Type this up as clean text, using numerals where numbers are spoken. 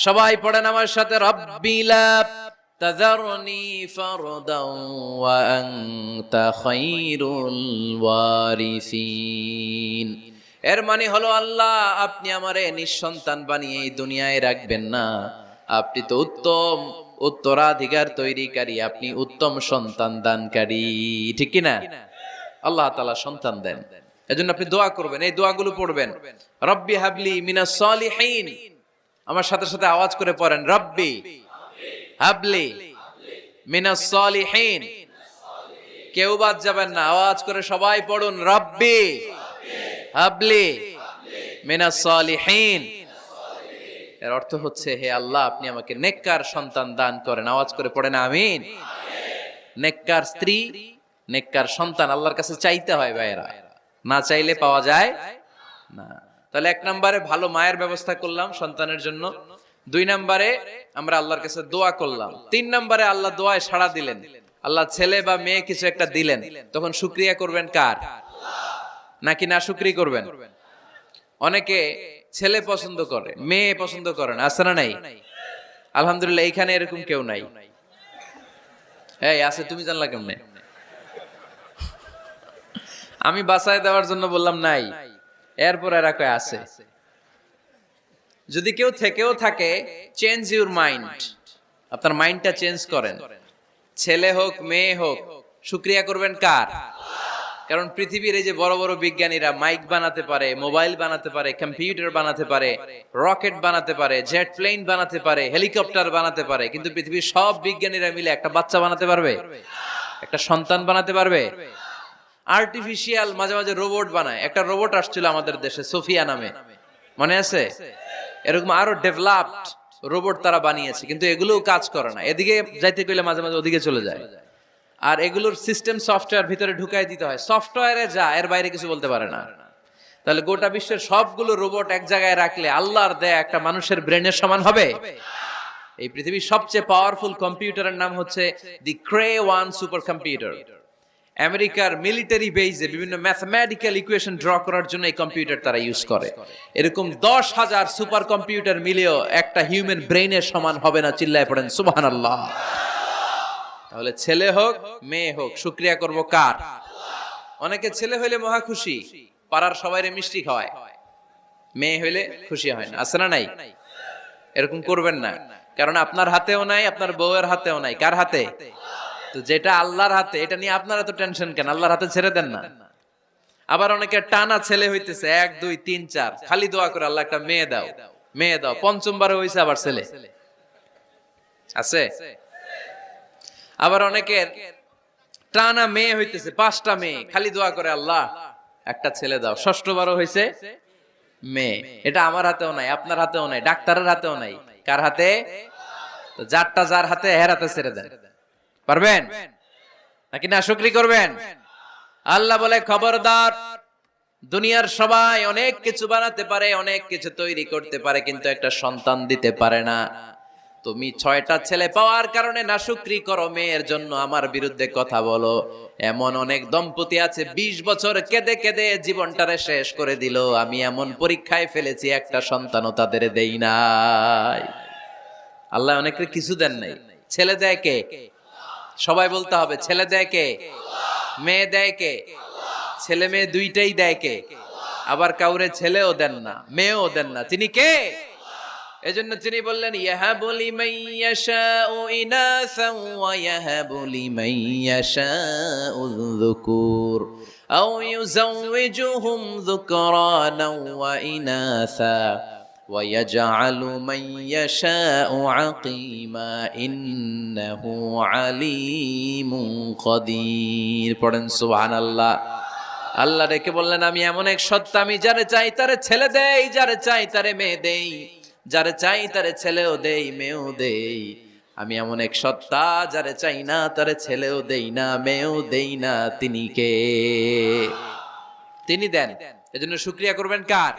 সবাই পড়েন আমার সাথে, রব্বি লা তাযারনি ফারদান ওয়া আনতা খায়রুল ওয়ারিসিন। এর মানে হলো, আল্লাহ আপনি আমারে নিঃসন্তান বানিয়ে এই দুনিয়ায় রাখবেন না, আপনি তো উত্তম উত্তরাধিকার তৈরিকারী, আপনি উত্তম সন্তান দানকারী, ঠিক কি না? আল্লাহ তাআলা সন্তান দেন, এজন্য আপনি দোয়া করবেন, এই দোয়াগুলো পড়বেন। রব্বি হাবলি মিনাস সালিহিন, আমার সাথে সাথে আওয়াজ করে পড়েন, রব্বি হাবলি মিনাস সালিহিন। কেউ বাদ যাবেন না, আওয়াজ করে সবাই পড়ুন, রব্বি হাবলি মিনাস সালিহিন। এর অর্থ হচ্ছে, হে আল্লাহ আপনি আমাকে নেককার সন্তান দান করেন। আওয়াজ করে পড়েন আমিন। নেককার স্ত্রী, নেককার সন্তান আল্লাহর কাছে চাইতে হয় ভাইয়েরা, না চাইলে পাওয়া যায় না। তাহলে 1 নম্বরে ভালো মায়ের ব্যবস্থা করলাম সন্তানের জন্য, 2 নম্বরে আমরা আল্লাহর কাছে দোয়া করলাম, 3 নম্বরে আল্লাহ দোয়ায় সাড়া দিলেন, আল্লাহ ছেলে বা মেয়ে কিছু একটা দিলেন, তখন শুকরিয়া করবেন কার? নাকি না শুকরি করবেন? অনেকে ছেলে পছন্দ করে, মেয়ে পছন্দ করেন, আছে না নাই? আলহামদুলিল্লাহ এইখানে এরকম কেউ নাই। এই আছে, তুমি জানলা কেমনে? আমি বাঁচায় দেওয়ার জন্য বললাম নাই, এরপর এরা কয় আছে। যদি কেউ থেকেও থাকে, চেঞ্জ ইউর মাইন্ড, আপনার মাইন্ডটা চেঞ্জ করেন। ছেলে হোক মেয়ে হোক, শুকরিয়া করবেন কার? কারণ পৃথিবীর এই যে বড় বড় বিজ্ঞানীরা মাইক বানাতে পারে, মোবাইল বানাতে পারে, কম্পিউটার বানাতে পারে, রকেট বানাতে পারে, জেট প্লেন বানাতে পারে, হেলিকপ্টার বানাতে পারে, কিন্তু পৃথিবীর সব বিজ্ঞানীরা মিলে একটা বাচ্চা বানাতে পারবে? একটা সন্তান বানাতে পারবে? আর্টিফিশিয়াল মাঝে মাঝে রোবট বানায়। একটা রোবট আসছিল আমাদের দেশে, সোফিয়া নামে, মনে আছে? এরকম আরো ডেভেলপড রোবট তারা বানিয়েছে, কিন্তু এগুলোও কাজ করে না। এদিকে যাইতে কইলে মাঝে মাঝে ওদিকে চলে যায়। আর এগুলোর সিস্টেম সফটওয়্যার ভিতরে ঢুকাই দিতে হয়, সফটওয়্যারে যা, এর বাইরে কিছু বলতে পারে না। তাহলে গোটা বিশ্বের সবগুলো রোবট এক জায়গায় রাখলে আল্লাহর দেয়া একটা মানুষের ব্রেনের সমান হবে? এই পৃথিবীর সবচেয়ে পাওয়ারফুল কম্পিউটারের নাম হচ্ছে দি ক্রে 1 সুপার কম্পিউটার। আমেরিকার মিলিটারি বেজে বিভিন্ন ম্যাথমেটিক্যাল ইকুয়েশন ড্র করার জন্য এই কম্পিউটার তারা ইউজ করে। এরকম 10,000 সুপার কম্পিউটার মিলেও একটা হিউম্যান ব্রেইনের সমান হবে না। চিল্লায় পড়েন সুবহানাল্লাহ। তাহলে ছেলে হোক মেয়ে হোক, শুকরিয়া করব কার? অনেকে ছেলে হইলে মহা খুশি, পাড়ার সবাইরে মিষ্টি খাওয়ায়, মেয়ে হইলে খুশি হয় না, আছে না নাই? এরকম করবেন না, কারণ আপনার হাতেও নাই, আপনার বউয়ের হাতেও নাই। কার হাতে? তো যেটা আল্লাহর হাতে, এটা নিয়ে আপনারা তো টেনশন কেন? আল্লাহর হাতে ছেড়ে দেন না। আবার অনেকে টানা ছেলে হইতেছে 1 2 3 4, খালি দোয়া করে আল্লাহ একটা মেয়ে দাও, মেয়ে দাও। 5ম বারে হইছে আবার ছেলে, আছে? আবার অনেকের টানা মেয়ে হইতেছে 5টা মেয়ে, খালি দোয়া করে আল্লাহ একটা ছেলে দাও। 6ষ্ঠ বারও হইছে মেয়ে। এটা আমার হাতেও নাই, আপনার হাতেও নাই, ডাক্তারের হাতেও নাই। কার হাতে? তো যারটা যার হাতে, এর হাতে ছেড়ে দেন। পারবেন নাকি না শুকরি করবেন? আল্লাহ বলে, খবরদার, দুনিয়ার সবাই অনেক কিছু বানাতে পারে, অনেক কিছু তৈরি করতে পারে, কিন্তু একটা সন্তান দিতে পারে না। তুমি 6টা ছেলে পাওয়ার কারণে না শুকরি করো, মেয়ের জন্য আমার বিরুদ্ধে কথা বলো। এমন অনেক দম্পতি আছে 20 বছর কেঁদে কেঁদে জীবনটারে শেষ করে দিল। আমি এমন পরীক্ষায় ফেলেছি, একটা সন্তানও তাদের দেই নাই। আল্লাহ অনেকের কিছু দেন নাই। ছেলে দেয় কে? সবাই বলতে হবে, ছেলে দেয় কে? মেয়ে দেয় কে? ছেলে মেয়ে দুইটাই দেয় কে? আবার কাউরে ছেলেও দেন না, মেয়েও দেন না, তিনি কে? এজন্য তিনি বললেন, ইয়াহাবু লিমান ইয়াশাউ ইনাসান ওয়া ইয়াহাবু লিমান ইয়াশাউ যুকুর আও ইউযাওয়িজুহুম যুকরানান ওয়া ইনাসা ওয়া ইয়াজআলু মান ইয়াশাউ আকিমা ইন্নাহু আলীমুন কাদির। পড়েন সুবহানাল্লাহ। আল্লাহ ডেকে বললেন, আমি এমন এক সত্তা, আমি যারে চাই তারে ছেলে দেই, যারে চাই তারে মেয়ে দেই, যারে চাই তারে ছেলেও দেই, মেয়েও দেই। আমি এমন এক সত্তা, যারে চাই না তারে ছেলেও দেই না, মেয়েও দেই না। তিনি কে? তিনি দেন। এজন্য শুকরিয়া করবেন কার?